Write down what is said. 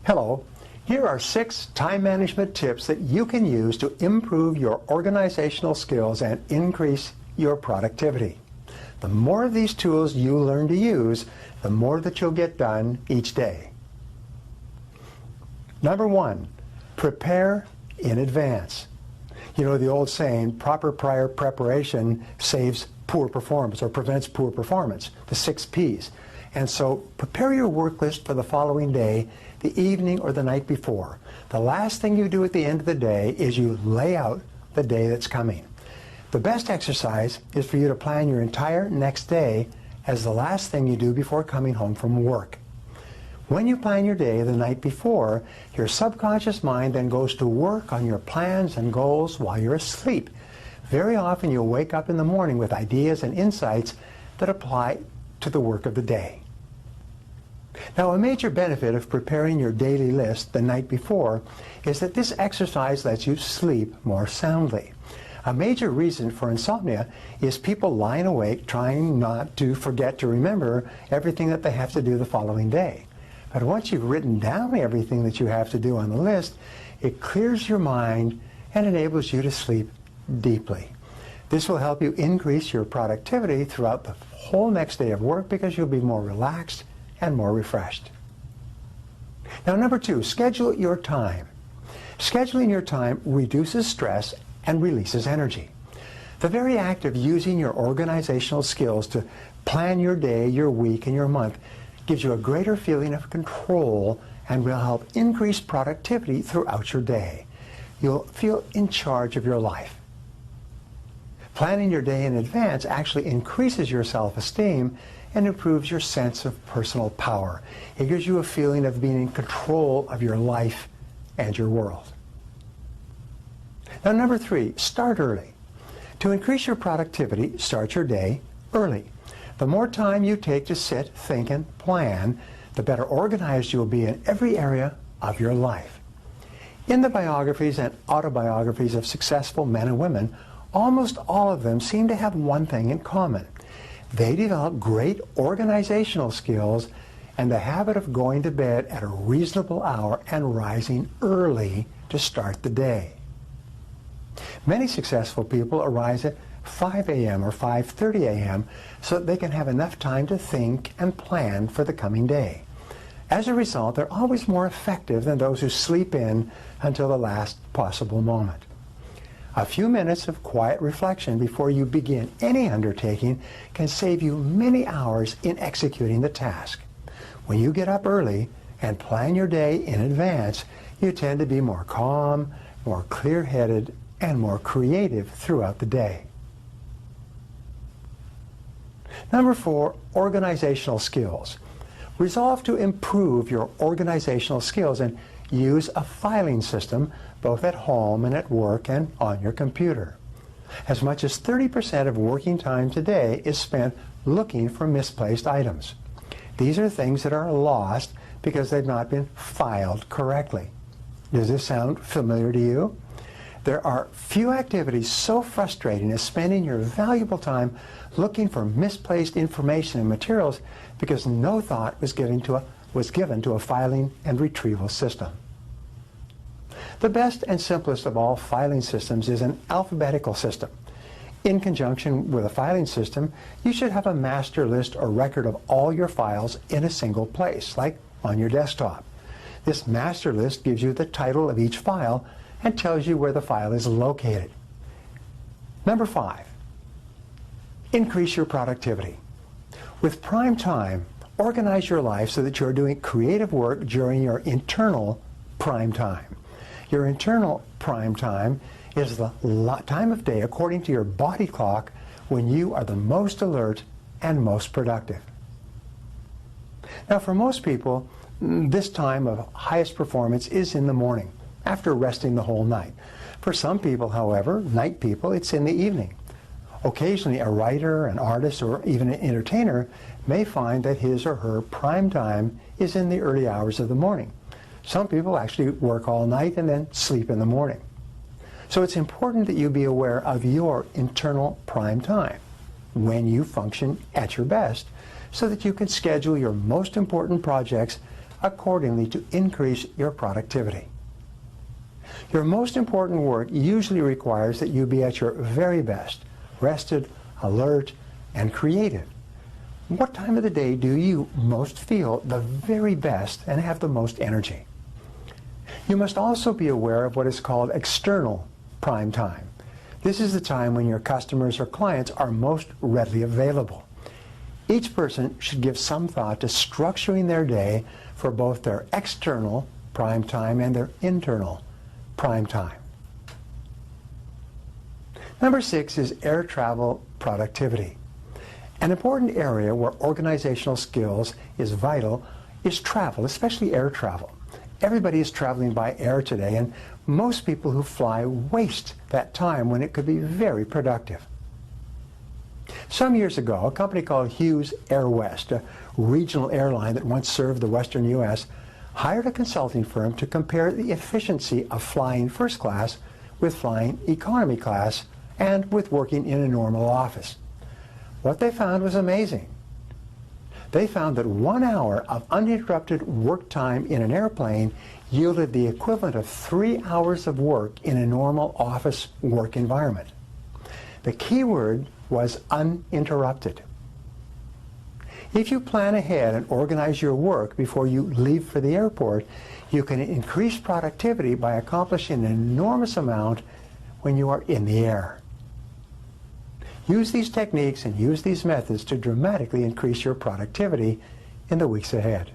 Hello, here are 6 time management tips that you can use to improve your organizational skills and increase your productivity. The more of these tools you learn to use, the more that you'll get done each day. Number 1, prepare in advance. You know the old saying, proper prior preparation saves poor performance or prevents poor performance, the 6 P's. And so prepare your work list for the following day, the evening or the night before. The last thing you do at the end of the day is you lay out the day that's coming. The best exercise is for you to plan your entire next day as the last thing you do before coming home from work. When you plan your day the night before, your subconscious mind then goes to work on your plans and goals while you're asleep. Very often you'll wake up in the morning with ideas and insights that apply to the work of the day. Now, a major benefit of preparing your daily list the night before is that this exercise lets you sleep more soundly. A major reason for insomnia is people lying awake trying not to forget to remember everything that they have to do the following day. But once you've written down everything that you have to do on the list, it clears your mind and enables you to sleep deeply. This will help you increase your productivity throughout the whole next day of work because you'll be more relaxed and more refreshed. Now, number 2, schedule your time. Scheduling your time reduces stress and releases energy. The very act of using your organizational skills to plan your day, your week, and your month gives you a greater feeling of control and will help increase productivity throughout your day. You'll feel in charge of your life. Planning your day in advance actually increases your self-esteem and improves your sense of personal power. It gives you a feeling of being in control of your life and your world. Now, number 3, start early. To increase your productivity, start your day early. The more time you take to sit, think, and plan, the better organized you'll be in every area of your life. In the biographies and autobiographies of successful men and women, almost all of them seem to have one thing in common. They develop great organizational skills and the habit of going to bed at a reasonable hour and rising early to start the day. Many successful people arise at 5 a.m. or 5:30 a.m. so that they can have enough time to think and plan for the coming day. As a result, they're always more effective than those who sleep in until the last possible moment. A few minutes of quiet reflection before you begin any undertaking can save you many hours in executing the task. When you get up early and plan your day in advance, you tend to be more calm, more clear-headed, and more creative throughout the day. Number 4, organizational skills. Resolve to improve your organizational skills and use a filing system both at home and at work and on your computer. As much as 30% of working time today is spent looking for misplaced items. These are things that are lost because they've not been filed correctly. Does this sound familiar to you? There are few activities so frustrating as spending your valuable time looking for misplaced information and materials because no thought was given to a filing and retrieval system. The best and simplest of all filing systems is an alphabetical system. In conjunction with a filing system, you should have a master list or record of all your files in a single place, like on your desktop. This master list gives you the title of each file and tells you where the file is located. Number 5, increase your productivity. With prime time, organize your life so that you're doing creative work during your internal prime time. Your internal prime time is the time of day according to your body clock when you are the most alert and most productive. Now, for most people, this time of highest performance is in the morning, after resting the whole night. For some people, however, night people, it's in the evening. Occasionally, a writer, an artist, or even an entertainer may find that his or her prime time is in the early hours of the morning. Some people actually work all night and then sleep in the morning. So it's important that you be aware of your internal prime time, when you function at your best, so that you can schedule your most important projects accordingly to increase your productivity. Your most important work usually requires that you be at your very best, rested, alert, and creative. What time of the day do you most feel the very best and have the most energy? You must also be aware of what is called external prime time. This is the time when your customers or clients are most readily available. Each person should give some thought to structuring their day for both their external prime time and their internal prime time. Number 6 is air travel productivity. An important area where organizational skills is vital is travel, especially air travel. Everybody is traveling by air today, and most people who fly waste that time when it could be very productive. Some years ago, a company called Hughes Air West, a regional airline that once served the western U.S., hired a consulting firm to compare the efficiency of flying first class with flying economy class and with working in a normal office. What they found was amazing. They found that 1 hour of uninterrupted work time in an airplane yielded the equivalent of 3 hours of work in a normal office work environment. The key word was uninterrupted. If you plan ahead and organize your work before you leave for the airport, you can increase productivity by accomplishing an enormous amount when you are in the air. Use these techniques and use these methods to dramatically increase your productivity in the weeks ahead.